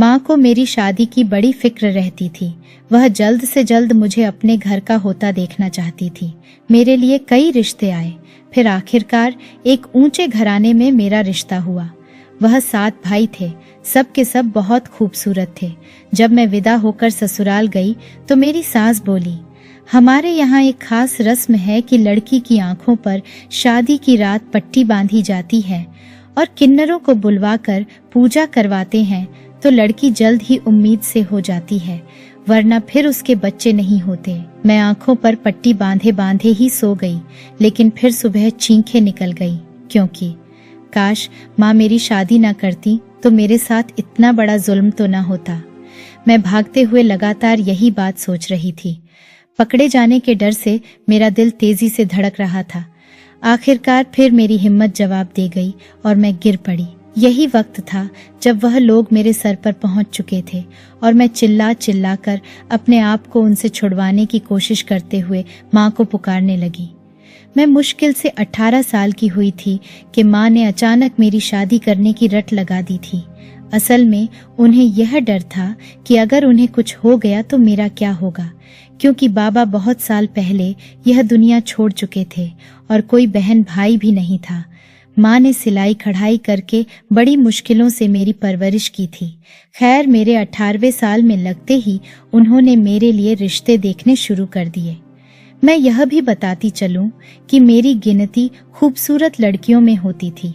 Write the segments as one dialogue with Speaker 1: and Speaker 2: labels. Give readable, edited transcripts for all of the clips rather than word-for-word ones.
Speaker 1: माँ को मेरी शादी की बड़ी फिक्र रहती थी। वह जल्द से जल्द मुझे अपने घर का होता देखना चाहती थी। मेरे लिए कई रिश्ते आए, फिर आखिरकार एक ऊंचे घराने में मेरा रिश्ता हुआ। वह 7 भाई थे, सब के सब बहुत खूबसूरत थे। जब मैं विदा होकर ससुराल गई तो मेरी सास बोली, हमारे यहाँ एक खास रस्म है कि लड़की की आंखों पर शादी की रात पट्टी बांधी जाती है और किन्नरों को बुलवाकर पूजा करवाते हैं, तो लड़की जल्द ही उम्मीद से हो जाती है, वरना फिर उसके बच्चे नहीं होते। मैं आंखों पर पट्टी बांधे बांधे ही सो गई, लेकिन फिर सुबह चीखें निकल गई, क्योंकि काश माँ मेरी शादी ना करती तो मेरे साथ इतना बड़ा जुल्म तो ना होता। मैं भागते हुए लगातार यही बात सोच रही थी। पकड़े जाने के डर से मेरा दिल तेजी से धड़क रहा था। आखिरकार फिर मेरी हिम्मत जवाब दे गई और मैं गिर पड़ी। यही वक्त था जब वह लोग मेरे सर पर पहुंच चुके थे और मैं चिल्ला चिल्ला कर अपने आप को उनसे छुड़वाने की कोशिश करते हुए माँ को पुकारने लगी। मैं मुश्किल से 18 साल की हुई थी कि माँ ने अचानक मेरी शादी करने की रट लगा दी थी। असल में उन्हें यह डर था कि अगर उन्हें कुछ हो गया तो मेरा क्या होगा, क्योंकि बाबा बहुत साल पहले यह दुनिया छोड़ चुके थे और कोई बहन भाई भी नहीं था। माँ ने सिलाई कढ़ाई करके बड़ी मुश्किलों से मेरी परवरिश की थी। खैर, मेरे 18वें साल में लगते ही उन्होंने मेरे लिए रिश्ते देखने शुरू कर दिए। मैं यह भी बताती चलूं कि मेरी गिनती खूबसूरत लड़कियों में होती थी।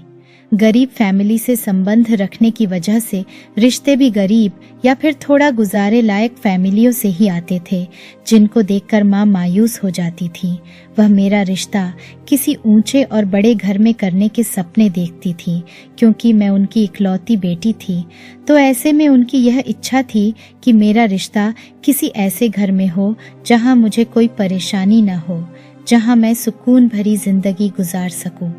Speaker 1: गरीब फैमिली से संबंध रखने की वजह से रिश्ते भी गरीब या फिर थोड़ा गुजारे लायक फैमिलियों से ही आते थे, जिनको देखकर माँ मायूस हो जाती थी। वह मेरा रिश्ता किसी ऊंचे और बड़े घर में करने के सपने देखती थी, क्योंकि मैं उनकी इकलौती बेटी थी। तो ऐसे में उनकी यह इच्छा थी कि मेरा रिश्ता किसी ऐसे घर में हो जहाँ मुझे कोई परेशानी न हो, जहाँ मैं सुकून भरी जिंदगी गुजार सकूं,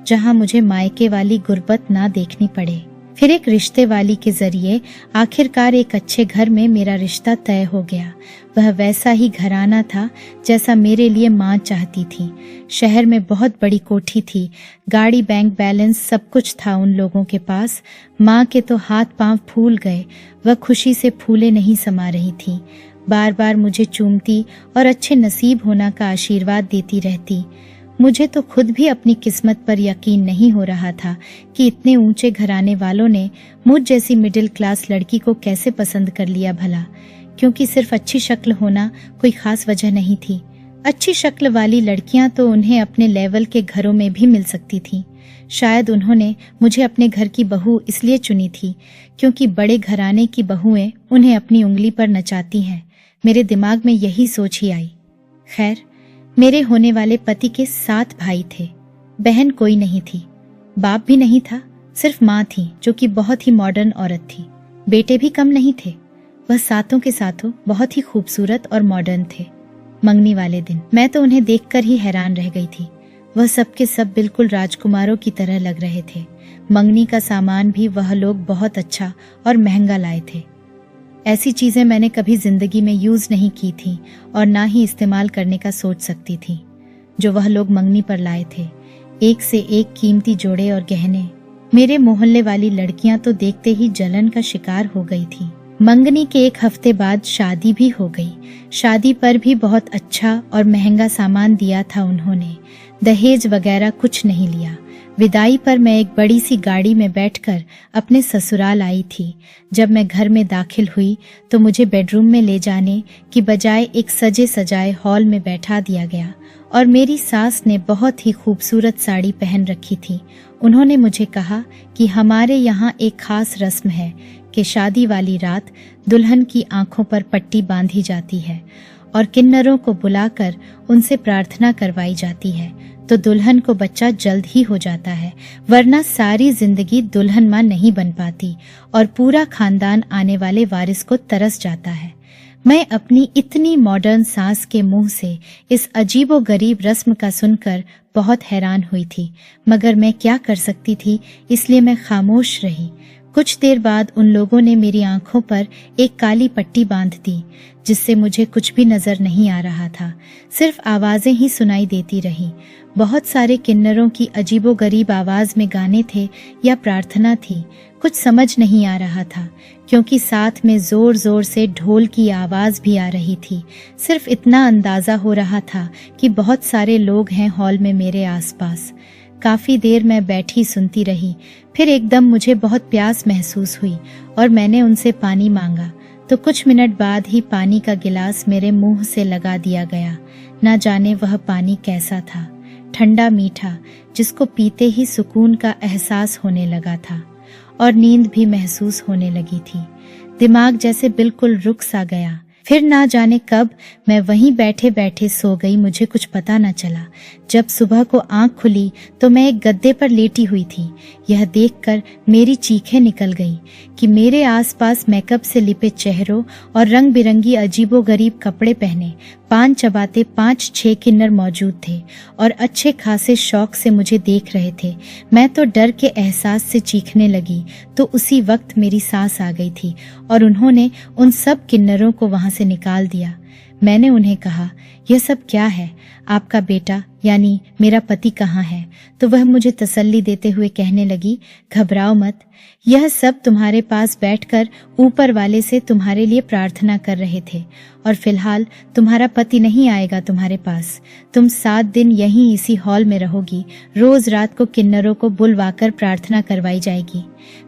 Speaker 1: जहां मुझे मायके वाली गुर्बत ना देखनी पड़े। फिर एक रिश्ते वाली के जरिए आखिरकार एक अच्छे घर में मेरा रिश्ता तय हो गया। वह वैसा ही घराना था जैसा मेरे लिए माँ चाहती थी। शहर में बहुत बड़ी कोठी थी, गाड़ी, बैंक बैलेंस सब कुछ था उन लोगों के पास। माँ के तो हाथ पांव फूल गए, वह खुशी से फूले नहीं समा रही थी। बार बार मुझे चूमती और अच्छे नसीब होना का आशीर्वाद देती रहती। मुझे तो खुद भी अपनी किस्मत पर यकीन नहीं हो रहा था कि इतने ऊंचे घराने वालों ने मुझ जैसी मिडिल क्लास लड़की को कैसे पसंद कर लिया भला, क्योंकि सिर्फ अच्छी शक्ल होना कोई खास वजह नहीं थी। अच्छी शक्ल वाली लड़कियां तो उन्हें अपने लेवल के घरों में भी मिल सकती थीं। शायद उन्होंने मुझे अपने घर की बहू इसलिए चुनी थी क्योंकि बड़े घराने की बहुएं उन्हें अपनी उंगली पर नचाती हैं। मेरे दिमाग में यही सोच ही आई। खैर, मेरे होने वाले पति के 7 भाई थे। बहन कोई नहीं थी, बाप भी नहीं था, सिर्फ माँ थी जो कि बहुत ही मॉडर्न औरत थी। बेटे भी कम नहीं थे। वह सातों के सातों बहुत ही खूबसूरत और मॉडर्न थे। मंगनी वाले दिन मैं तो उन्हें देखकर ही हैरान रह गई थी। वह सब के सब बिल्कुल राजकुमारों की तरह लग रहे थे। मंगनी का सामान भी वह लोग बहुत अच्छा और महंगा लाए थे। ऐसी चीजें मैंने कभी जिंदगी में यूज नहीं की थी और ना ही इस्तेमाल करने का सोच सकती थी जो वह लोग मंगनी पर लाए थे। एक से एक कीमती जोड़े और गहने। मेरे मोहल्ले वाली लड़कियां तो देखते ही जलन का शिकार हो गई थी। मंगनी के 1 हफ्ते बाद शादी भी हो गई। शादी पर भी बहुत अच्छा और महंगा सामान दिया था उन्होंने। दहेज वगैरह कुछ नहीं लिया। विदाई पर मैं एक बड़ी सी गाड़ी में बैठकर अपने ससुराल आई थी। जब मैं घर में दाखिल हुई तो मुझे बेडरूम में ले जाने की बजाय एक सजे सजाए हॉल में बैठा दिया गया और मेरी सास ने बहुत ही खूबसूरत साड़ी पहन रखी थी। उन्होंने मुझे कहा कि हमारे यहाँ एक खास रस्म है कि शादी वाली रात दुल्हन की आंखों पर पट्टी बांधी जाती है और किन्नरों को बुलाकर उनसे प्रार्थना करवाई जाती है, तो दुल्हन को बच्चा जल्द ही हो जाता है, वरना सारी जिंदगी दुल्हन मां नहीं बन पाती और पूरा खानदान आने वाले वारिस को तरस जाता है। मैं अपनी इतनी मॉडर्न सास के मुंह से इस अजीबो गरीब रस्म का सुनकर बहुत हैरान हुई थी, मगर मैं क्या कर सकती थी, इसलिए मैं खामोश रही। कुछ देर बाद उन लोगों ने मेरी आंखों पर एक काली पट्टी बांध दी, जिससे मुझे कुछ भी नजर नहीं आ रहा था। सिर्फ आवाजें ही सुनाई देती रही। बहुत सारे किन्नरों की अजीबोगरीब आवाज में गाने थे या प्रार्थना थी, कुछ समझ नहीं आ रहा था, क्योंकि साथ में जोर जोर से ढोल की आवाज भी आ रही थी। सिर्फ इतना अंदाजा हो रहा था कि बहुत सारे लोग हैं हॉल में मेरे आसपास। काफी देर मैं बैठी सुनती रही। फिर एकदम मुझे बहुत प्यास महसूस हुई और मैंने उनसे पानी मांगा, तो कुछ मिनट बाद ही पानी का गिलास मेरे मुंह से लगा दिया गया। ना जाने वह पानी कैसा था, ठंडा मीठा, जिसको पीते ही सुकून का एहसास होने लगा था और नींद भी महसूस होने लगी थी। दिमाग जैसे बिल्कुल रुक सा गया। फिर ना जाने कब मैं वहीं बैठे बैठे सो गई, मुझे कुछ पता न चला। जब सुबह को आंख खुली तो मैं एक गद्दे पर लेटी हुई थी। यह देखकर मेरी चीखें निकल गई कि मेरे आसपास मेकअप से लिपे चेहरों और रंग बिरंगी अजीबोगरीब कपड़े पहने पान चबाते 5-6 किन्नर मौजूद थे और अच्छे खासे शौक से मुझे देख रहे थे। मैं तो डर के एहसास से चीखने लगी, तो उसी वक्त मेरी सास आ गई थी और उन्होंने उन सब किन्नरों को वहां से निकाल दिया। मैंने उन्हें कहा, यह सब क्या है? आपका बेटा यानी मेरा पति कहाँ है? तो वह मुझे तसल्ली देते हुए कहने लगी, घबराओ मत, यह सब तुम्हारे पास बैठकर ऊपर वाले से तुम्हारे लिए प्रार्थना कर रहे थे और फिलहाल तुम्हारा पति नहीं आएगा तुम्हारे पास। तुम 7 दिन यहीं इसी हॉल में रहोगी। रोज रात को किन्नरों को बुलवाकर प्रार्थना करवाई जाएगी।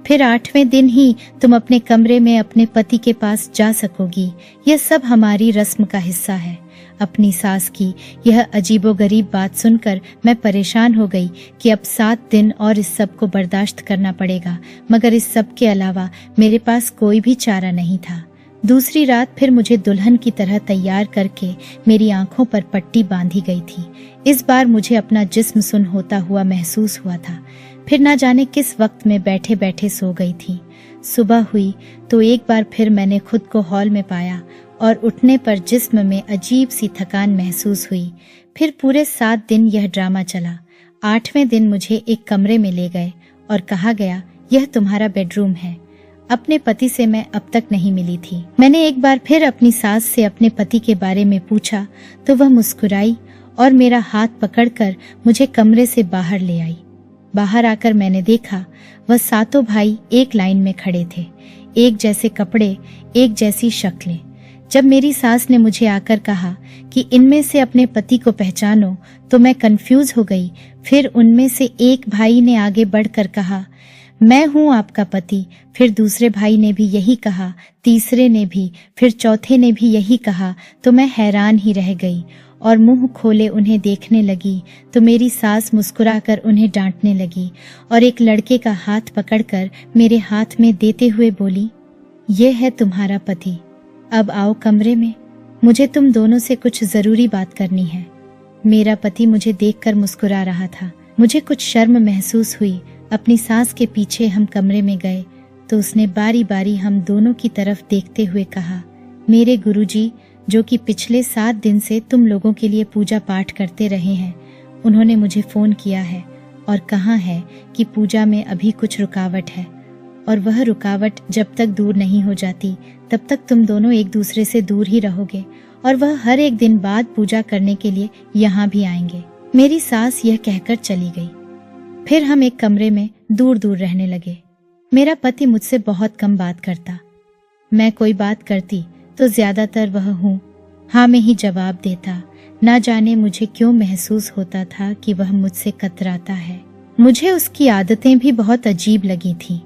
Speaker 1: फिर 8वें दिन ही तुम अपने कमरे में अपने पति के पास जा सकोगी। यह सब हमारी रस्म का हिस्सा है। अपनी सास की यह अजीबोगरीब बात सुनकर मैं परेशान हो गई कि अब 7 दिन और इस सब को बर्दाश्त करना पड़ेगा, मगर इस सब के अलावा मेरे पास कोई भी चारा नहीं था। दूसरी रात फिर मुझे दुल्हन की तरह तैयार करके मेरी आंखों पर पट्टी बांधी गई थी। इस बार मुझे अपना जिस्म सुन्न होता हुआ महसूस हुआ था। फिर ना जाने किस वक्त में बैठे बैठे सो गई थी। सुबह हुई तो एक बार फिर मैंने खुद को हॉल में पाया और उठने पर जिस्म में अजीब सी थकान महसूस हुई। फिर पूरे 7 दिन यह ड्रामा चला। 8वें दिन मुझे एक कमरे में ले गए और कहा गया, यह तुम्हारा बेडरूम है। अपने पति से मैं अब तक नहीं मिली थी। मैंने एक बार फिर अपनी सास से अपने पति के बारे में पूछा तो वह मुस्कुराई और मेरा हाथ पकड़कर मुझे कमरे से बाहर ले आई। बाहर आकर मैंने देखा वह 7 भाई एक लाइन में खड़े थे, एक जैसे कपड़े, एक जैसी शक्लें। जब मेरी सास ने मुझे आकर कहा कि इनमें से अपने पति को पहचानो, तो मैं कंफ्यूज हो गई। फिर उनमें से एक भाई ने आगे बढ़कर कहा, मैं हूँ आपका पति। फिर दूसरे भाई ने भी यही कहा, तीसरे ने भी, फिर चौथे ने भी यही कहा। तो मैं हैरान ही रह गई और मुंह खोले उन्हें देखने लगी तो मेरी सास मुस्कुराकर उन्हें डांटने लगी और एक लड़के का हाथ पकड़कर मेरे हाथ में देते हुए बोली, ये है तुम्हारा पति, अब आओ कमरे में, मुझे तुम दोनों से कुछ जरूरी बात करनी है। मेरा पति मुझे देखकर मुस्कुरा रहा था। मुझे कुछ शर्म महसूस हुई। अपनी सास के पीछे हम कमरे में गए तो उसने बारी बारी हम दोनों की तरफ देखते हुए कहा, मेरे गुरुजी जो कि पिछले 7 दिन से तुम लोगों के लिए पूजा पाठ करते रहे हैं, उन्होंने मुझे फोन किया है और कहा है कि पूजा में अभी कुछ रुकावट है और वह रुकावट जब तक दूर नहीं हो जाती तब तक तुम दोनों एक दूसरे से दूर ही रहोगे और वह हर एक दिन बाद पूजा करने के लिए यहाँ भी आएंगे। मेरी सास यह कहकर चली गई। फिर हम एक कमरे में दूर दूर रहने लगे। मेरा पति मुझसे बहुत कम बात करता। मैं कोई बात करती तो ज्यादातर वह हूँ हाँ में ही जवाब देता। ना जाने मुझे क्यों महसूस होता था कि वह मुझसे कतराता है। मुझे उसकी आदतें भी बहुत अजीब लगी थी,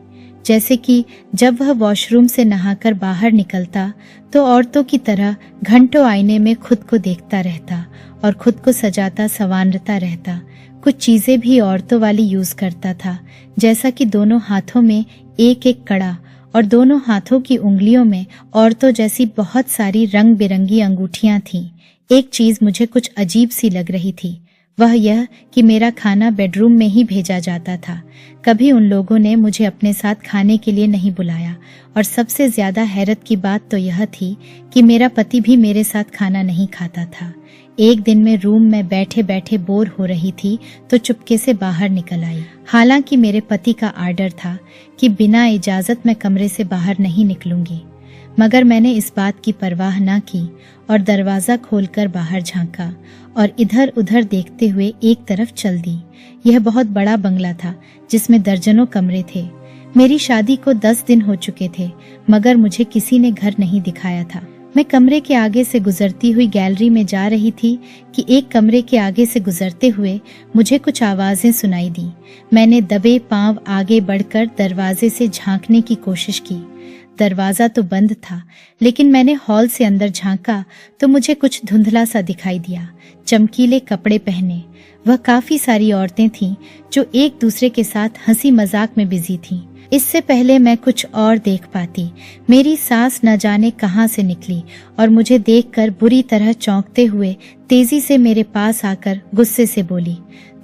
Speaker 1: जैसे कि जब वह वॉशरूम से नहाकर बाहर निकलता तो औरतों की तरह घंटों आईने में खुद को देखता रहता और खुद को सजाता संवारता रहता। कुछ चीजें भी औरतों वाली यूज करता था, जैसा कि दोनों हाथों में एक एक कड़ा और दोनों हाथों की उंगलियों में औरतों जैसी बहुत सारी रंग बिरंगी अंगूठियां थीं। एक चीज मुझे कुछ अजीब सी लग रही थी, वह यह कि मेरा खाना बेडरूम में ही भेजा जाता था। कभी उन लोगों ने मुझे अपने साथ खाने के लिए नहीं बुलाया और सबसे ज्यादा हैरत की बात तो यह थी कि मेरा पति भी मेरे साथ खाना नहीं खाता था। एक दिन मैं रूम में बैठे बैठे बोर हो रही थी तो चुपके से बाहर निकल आई। हालांकि मेरे पति का आर्डर था कि बिना इजाजत मैं कमरे से बाहर नहीं निकलूंगी, मगर मैंने इस बात की परवाह न की और दरवाजा खोलकर बाहर झांका और इधर उधर देखते हुए एक तरफ चल दी। यह बहुत बड़ा बंगला था जिसमें दर्जनों कमरे थे। मेरी शादी को 10 दिन हो चुके थे, मगर मुझे किसी ने घर नहीं दिखाया था। मैं कमरे के आगे से गुजरती हुई गैलरी में जा रही थी कि एक कमरे के आगे से गुजरते हुए मुझे कुछ आवाजें सुनाई दी। मैंने दबे पांव आगे बढ़कर दरवाजे से झांकने की कोशिश की। दरवाजा तो बंद था, लेकिन मैंने हॉल से अंदर झांका तो मुझे कुछ धुंधला सा दिखाई दिया। चमकीले कपड़े पहने वह काफी सारी औरतें थीं जो एक दूसरे के साथ हंसी मजाक में बिजी थीं। इससे पहले मैं कुछ और देख पाती, मेरी सास न जाने कहां से निकली और मुझे देखकर बुरी तरह चौंकते हुए तेजी से मेरे पास आकर गुस्से से बोली,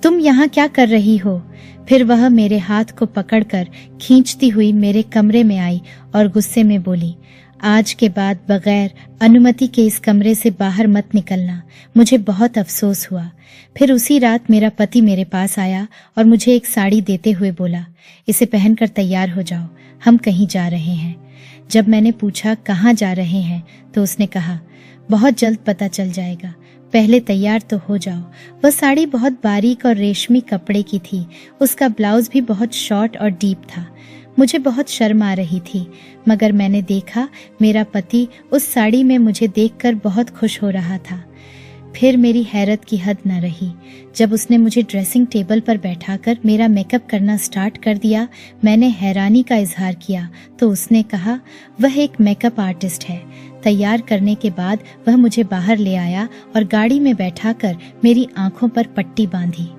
Speaker 1: तुम यहाँ क्या कर रही हो? फिर वह मेरे हाथ को पकड़कर खींचती हुई मेरे कमरे में आई और गुस्से में बोली, आज के बाद बगैर अनुमति के इस कमरे से बाहर मत निकलना। मुझे बहुत अफसोस हुआ। फिर उसी रात मेरा पति मेरे पास आया और मुझे एक साड़ी देते हुए बोला, इसे पहनकर तैयार हो जाओ, हम कहीं जा रहे हैं। जब मैंने पूछा कहाँ जा रहे हैं तो उसने कहा, बहुत जल्द पता चल जाएगा, पहले तैयार तो हो जाओ। वह साड़ी बहुत बारीक और रेशमी कपड़े की थी। उसका ब्लाउज भी बहुत शॉर्ट और डीप था। मुझे बहुत शर्म आ रही थी, मगर मैंने देखा मेरा पति उस साड़ी में मुझे देखकर बहुत खुश हो रहा था। फिर मेरी हैरत की हद न रही जब उसने मुझे ड्रेसिंग टेबल पर बैठाकर मेरा मेकअप करना स्टार्ट कर दिया। मैंने हैरानी का इजहार किया तो उसने कहा, वह एक मेकअप आर्टिस्ट है। तैयार करने के बाद वह मुझे बाहर ले आया और गाड़ी में बैठाकर मेरी आंखों पर पट्टी बांधी।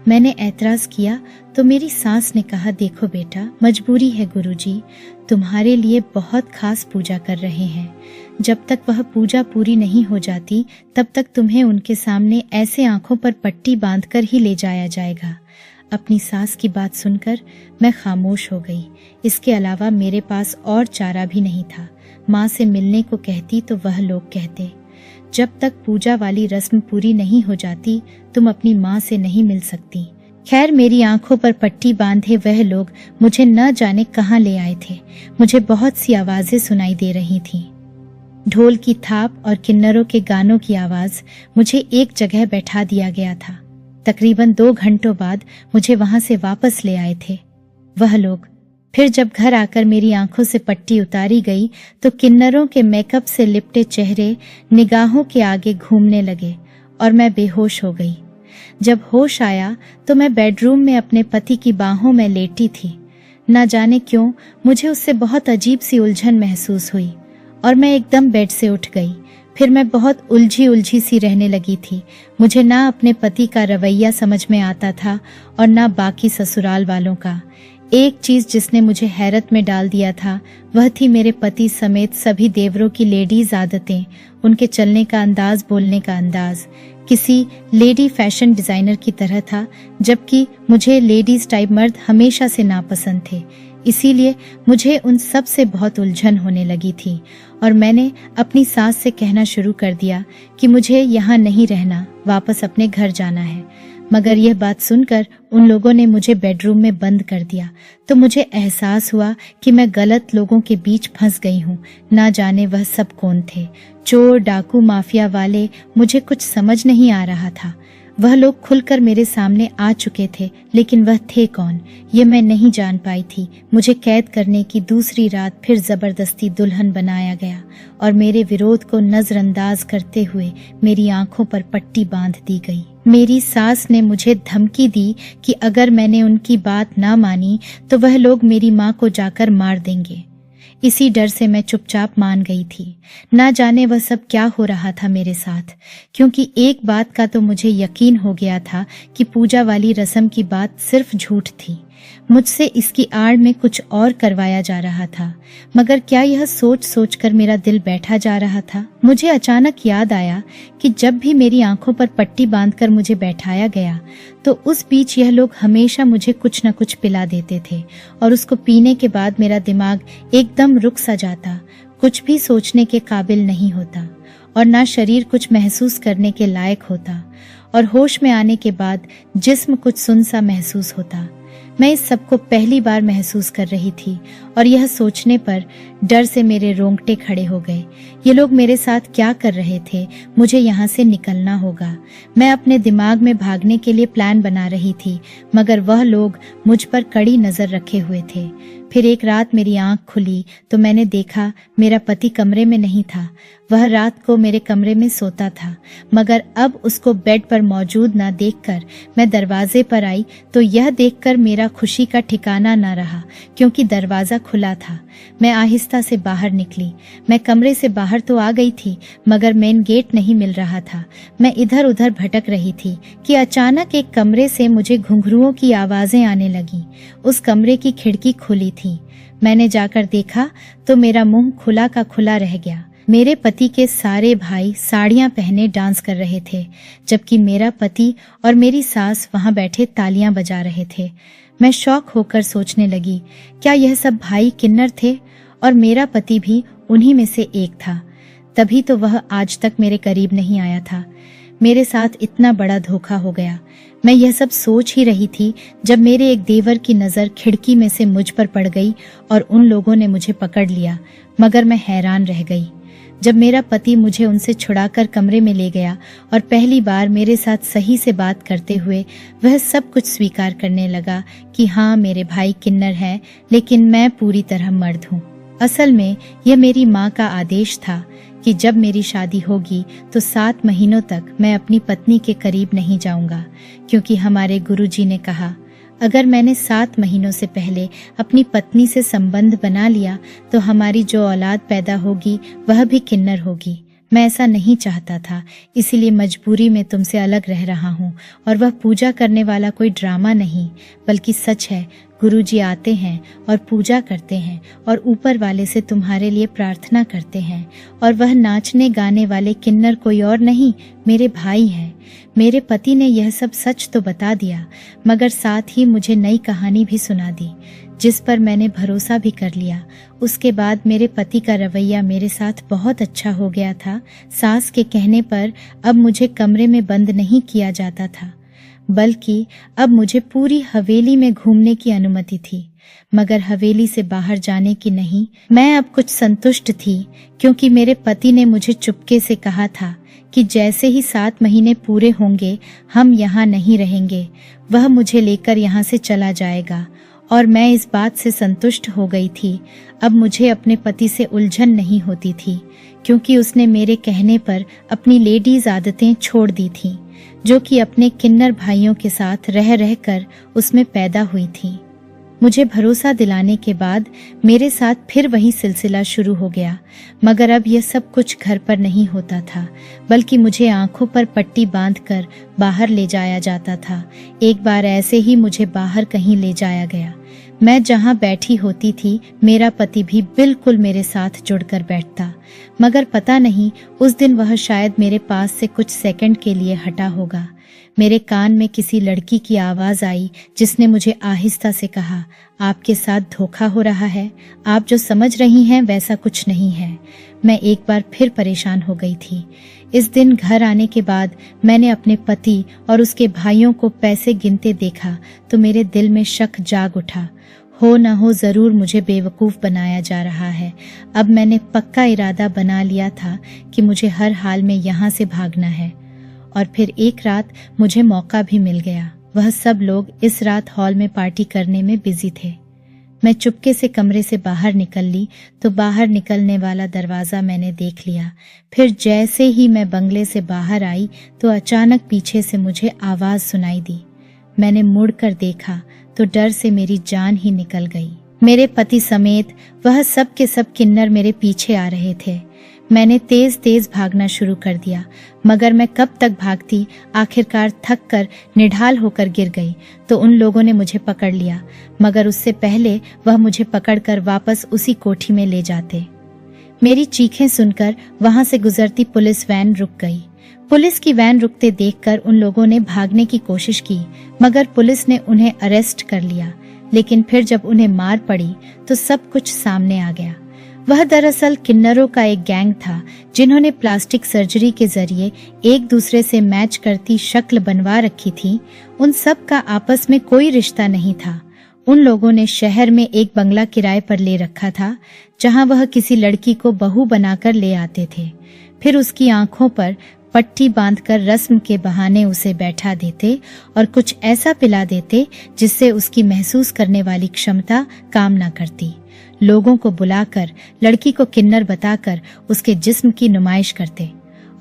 Speaker 1: मैंने ऐतराज किया तो मेरी सास ने कहा, देखो बेटा, मजबूरी है गुरुजी, तुम्हारे लिए बहुत खास पूजा कर रहे हैं। जब तक वह पूजा पूरी नहीं हो जाती तब तक तुम्हें उनके सामने ऐसे आंखों पर पट्टी बांधकर ही ले जाया जाएगा। अपनी सास की बात सुनकर मैं खामोश हो गई। इसके अलावा मेरे पास और चारा भी नहीं था। माँ से मिलने को कहती तो वह लोग कहते, जब तक पूजा वाली रस्म पूरी नहीं हो जाती तुम अपनी माँ से नहीं मिल सकती। खैर, मेरी आंखों पर पट्टी बांधे वह लोग मुझे न जाने कहाँ ले आए थे। मुझे बहुत सी आवाजें सुनाई दे रही थीं। ढोल की थाप और किन्नरों के गानों की आवाज। मुझे एक जगह बैठा दिया गया था। तकरीबन 2 घंटों बाद मुझे वहां से वापस ले आए थे वह लोग। फिर जब घर आकर मेरी आंखों से पट्टी उतारी गई तो किन्नरों के मेकअप से लिपटे चेहरे निगाहों के आगे घूमने लगे और मैं बेहोश हो गई। जब होश आया तो मैं बेडरूम में अपने पति की बाहों में लेटी थी। न जाने क्यों मुझे उससे बहुत अजीब सी उलझन महसूस हुई और मैं एकदम बेड से उठ गई। फिर मैं बहुत उलझी सी रहने लगी थी। मुझे ना अपने पति का रवैया समझ में आता था और ना बाकी ससुराल वालों का। एक चीज जिसने मुझे हैरत में डाल दिया था वह थी मेरे पति समेत सभी देवरों की लेडीज आदतें, उनके चलने का अंदाज, बोलने का अंदाज किसी लेडी फैशन डिजाइनर की तरह था, जबकि मुझे लेडीज टाइप मर्द हमेशा से नापसंद थे। इसीलिए मुझे उन सब से बहुत उलझन होने लगी थी और मैंने अपनी सास से कहना शुरू कर दिया कि मुझे यहाँ नहीं रहना, वापस अपने घर जाना है। मगर यह बात सुनकर उन लोगों ने मुझे बेडरूम में बंद कर दिया तो मुझे एहसास हुआ कि मैं गलत लोगों के बीच फंस गई हूँ। ना जाने वह सब कौन थे, चोर, डाकू, माफिया वाले, मुझे कुछ समझ नहीं आ रहा था। वह लोग खुलकर मेरे सामने आ चुके थे, लेकिन वह थे कौन ये मैं नहीं जान पाई थी। मुझे कैद करने की दूसरी रात फिर जबरदस्ती दुल्हन बनाया गया और मेरे विरोध को नजरअंदाज करते हुए मेरी आंखों पर पट्टी बांध दी गई। मेरी सास ने मुझे धमकी दी कि अगर मैंने उनकी बात ना मानी तो वह लोग मेरी माँ को जाकर मार देंगे। इसी डर से मैं चुपचाप मान गई थी। ना जाने वह सब क्या हो रहा था मेरे साथ, क्योंकि एक बात का तो मुझे यकीन हो गया था कि पूजा वाली रस्म की बात सिर्फ झूठ थी। मुझसे इसकी आड़ में कुछ और करवाया जा रहा था। मगर क्या यह सोच सोच कर मेरा दिल बैठा जा रहा था। मुझे अचानक याद आया कि जब भी मेरी आंखों पर पट्टी बांधकर मुझे बैठाया गया तो उस बीच यह लोग हमेशा मुझे कुछ न कुछ पिला देते थे और उसको पीने के बाद मेरा दिमाग एकदम रुक सा जाता, कुछ भी सोचने के काबिल नहीं होता और ना शरीर कुछ महसूस करने के लायक होता, और होश में आने के बाद जिस्म कुछ सुन सा महसूस होता। मैं इस सब को पहली बार महसूस कर रही थी और यह सोचने पर डर से मेरे रोंगटे खड़े हो गए। ये लोग मेरे साथ क्या कर रहे थे? मुझे यहाँ से निकलना होगा। मैं अपने दिमाग में भागने के लिए प्लान बना रही थी, मगर वह लोग मुझ पर कड़ी नजर रखे हुए थे। फिर एक रात मेरी आंख खुली तो मैंने देखा मेरा पति कमरे में नहीं था। वह रात को मेरे कमरे में सोता था, मगर अब उसको बेड पर मौजूद ना देखकर मैं दरवाजे पर आई तो यह देखकर मेरा खुशी का ठिकाना ना रहा, क्योंकि दरवाजा खुला था। मैं आहिस्ता से बाहर निकली। मैं कमरे से बाहर तो आ गई थी, मगर मेन गेट नहीं मिल रहा था। मैं इधर उधर भटक रही थी कि अचानक एक कमरे से मुझे घुंघरुओं की आवाजें आने लगी। उस कमरे की खिड़की खुली थी। मैंने जाकर देखा तो मेरा मुंह खुला का खुला रह गया। मेरे पति के सारे भाई साड़ियां पहने डांस कर रहे थे, जबकि मेरा पति और मेरी सास वहां बैठे तालियां बजा रहे थे। मैं शॉक होकर सोचने लगी, क्या यह सब भाई किन्नर थे और मेरा पति भी उन्हीं में से एक था? तभी तो वह आज तक मेरे करीब नहीं आया था। मेरे साथ इतना बड़ा धोखा हो गया। मैं यह सब सोच ही रही थी जब मेरे एक देवर की नजर खिड़की में से मुझ पर पड़ गई और उन लोगों ने मुझे पकड़ लिया, मगर मैं हैरान रह गई। जब मेरा पति मुझे उनसे छुड़ाकर कमरे में ले गया और पहली बार मेरे साथ सही से बात करते हुए वह सब कुछ स्वीकार करने लगा कि हाँ, मेरे भाई किन्नर हैं, लेकिन मैं पूरी तरह मर्द हूँ। असल में यह मेरी माँ का आदेश था कि जब मेरी शादी होगी तो 7 महीनों तक मैं अपनी पत्नी के करीब नहीं जाऊंगा, क्योंकि हमारे गुरुजी ने कहा अगर मैंने 7 महीनों से पहले अपनी पत्नी से संबंध बना लिया तो हमारी जो औलाद पैदा होगी वह भी किन्नर होगी। मैं ऐसा नहीं चाहता था, इसीलिए मजबूरी में तुमसे अलग रह रहा हूँ। और वह पूजा करने वाला कोई ड्रामा नहीं, बल्कि सच है। गुरुजी आते हैं और पूजा करते हैं और ऊपर वाले से तुम्हारे लिए प्रार्थना करते हैं, और वह नाचने गाने वाले किन्नर कोई और नहीं, मेरे भाई हैं। मेरे पति ने यह सब सच तो बता दिया, मगर साथ ही मुझे नई कहानी भी सुना दी, जिस पर मैंने भरोसा भी कर लिया। उसके बाद मेरे पति का रवैया मेरे साथ बहुत अच्छा हो गया था। सास के कहने पर अब मुझे कमरे में बंद नहीं किया जाता था, बल्कि अब मुझे पूरी हवेली में घूमने की अनुमति थी, मगर हवेली से बाहर जाने की नहीं। मैं अब कुछ संतुष्ट थी, क्योंकि मेरे पति ने मुझे चुपके से कहा था कि जैसे ही 7 महीने पूरे होंगे हम यहाँ नहीं रहेंगे, वह मुझे लेकर यहाँ से चला जाएगा। और मैं इस बात से संतुष्ट हो गई थी। अब मुझे अपने पति से उलझन नहीं होती थी, क्योंकि उसने मेरे कहने पर अपनी लेडीज आदतें छोड़ दी थीं, जो कि अपने किन्नर भाइयों के साथ रह रहकर उसमें पैदा हुई थी। मुझे भरोसा दिलाने के बाद मेरे साथ फिर वही सिलसिला शुरू हो गया, मगर अब यह सब कुछ घर पर नहीं होता था, बल्कि मुझे आंखों पर पट्टी बांधकर बाहर ले जाया जाता था। एक बार ऐसे ही मुझे बाहर कहीं ले जाया गया। मैं जहां बैठी होती थी मेरा पति भी बिल्कुल मेरे साथ जुड़कर बैठता, मगर पता नहीं उस दिन वह शायद मेरे पास से कुछ सेकंड के लिए हटा होगा। मेरे कान में किसी लड़की की आवाज आई, जिसने मुझे आहिस्ता से कहा, आपके साथ धोखा हो रहा है, आप जो समझ रही हैं वैसा कुछ नहीं है। मैं एक बार फिर परेशान हो गई थी। इस दिन घर आने के बाद मैंने अपने पति और उसके भाइयों को पैसे गिनते देखा तो मेरे दिल में शक जाग उठा। हो न हो जरूर मुझे बेवकूफ बनाया जा रहा है। अब मैंने पक्का इरादा बना लिया था कि मुझे हर हाल में यहाँ से भागना है। और फिर एक रात मुझे मौका भी मिल गया। वह सब लोग इस रात हॉल में पार्टी करने में बिजी थे। मैं चुपके से कमरे से बाहर निकल ली तो बाहर निकलने वाला दरवाजा मैंने देख लिया। फिर जैसे ही मैं बंगले से बाहर आई तो अचानक पीछे से मुझे आवाज सुनाई दी। मैंने मुड़कर देखा तो डर से मेरी जान ही निकल गई। मेरे पति समेत वह सब के सब किन्नर मेरे पीछे आ रहे थे। मैंने तेज तेज भागना शुरू कर दिया, मगर मैं कब तक भागती, आखिरकार थक कर निढाल होकर गिर गई तो उन लोगों ने मुझे पकड़ लिया, मगर उससे पहले वह मुझे पकड़कर वापस उसी कोठी में ले जाते। मेरी चीखें सुनकर वहां से गुजरती पुलिस वैन रुक गई। पुलिस की वैन रुकते देखकर उन लोगों ने भागने की कोशिश की, मगर पुलिस ने उन्हें अरेस्ट कर लिया। लेकिन फिर जब उन्हें मार पड़ी तो सब कुछ सामने आ गया। वह दरअसल किन्नरों का एक गैंग था जिन्होंने प्लास्टिक सर्जरी के जरिए एक दूसरे से मैच करती शक्ल बनवा रखी थी। उन सब का आपस में कोई रिश्ता नहीं था। उन लोगों ने शहर में एक बंगला किराए पर ले रखा था जहां वह किसी लड़की को बहू बनाकर ले आते थे, फिर उसकी आंखों पर पट्टी बांधकर रस्म के बहाने उसे बैठा देते और कुछ ऐसा पिला देते जिससे उसकी महसूस करने वाली क्षमता काम न करती। लोगों को बुलाकर लड़की को किन्नर बताकर उसके जिस्म की नुमाइश करते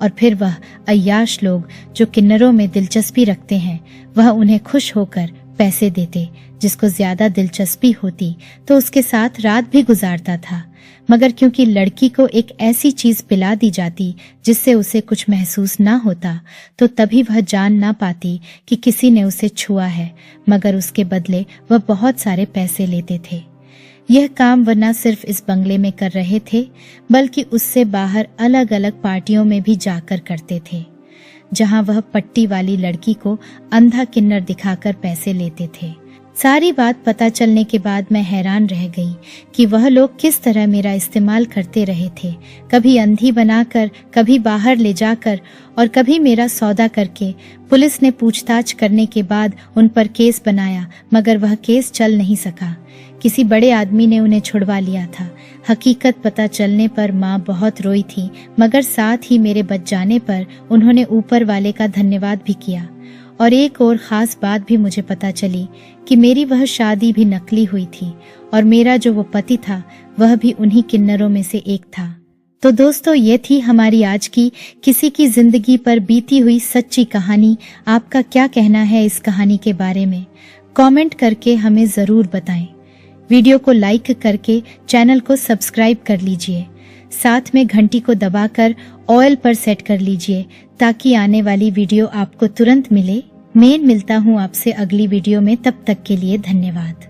Speaker 1: और फिर वह अय्याश लोग जो किन्नरों में दिलचस्पी रखते हैं वह उन्हें खुश होकर पैसे देते। जिसको ज्यादा दिलचस्पी होती तो उसके साथ रात भी गुजारता था, मगर क्योंकि लड़की को एक ऐसी चीज पिला दी जाती जिससे उसे कुछ महसूस ना होता तो तभी वह जान ना पाती कि किसी ने उसे छुआ है, मगर उसके बदले वह बहुत सारे पैसे लेते थे। यह काम वह न सिर्फ इस बंगले में कर रहे थे बल्कि उससे बाहर अलग अलग पार्टियों में भी जाकर करते थे, जहां वह पट्टी वाली लड़की को अंधा किन्नर दिखाकर पैसे लेते थे। सारी बात पता चलने के बाद मैं हैरान रह गई कि वह लोग किस तरह मेरा इस्तेमाल करते रहे थे, कभी अंधी बनाकर, कभी बाहर ले जाकर और कभी मेरा सौदा करके। पुलिस ने पूछताछ करने के बाद उन पर केस बनाया, मगर वह केस चल नहीं सका। किसी बड़े आदमी ने उन्हें छुड़वा लिया था। हकीकत पता चलने पर माँ बहुत रोई थी, मगर साथ ही मेरे बच जाने पर उन्होंने ऊपर वाले का धन्यवाद भी किया। और एक और ख़ास बात भी मुझे पता चली कि मेरी वह शादी भी नकली हुई थी और मेरा जो वो पति था वह भी उन्हीं किन्नरों में से एक था। तो दोस्तों, ये थी हमारी आज की किसी की जिंदगी पर बीती हुई सच्ची कहानी। आपका क्या कहना है इस कहानी के बारे में? कमेंट करके हमें ज़रूर बताएं। वीडियो को लाइक करके चैनल को सब्सक्राइब कर लीजिए, साथ में घंटी को दबाकर ऑल पर सेट कर लीजिए ताकि आने वाली वीडियो आपको तुरंत मिले। मैं मिलता हूँ आपसे अगली वीडियो में, तब तक के लिए धन्यवाद।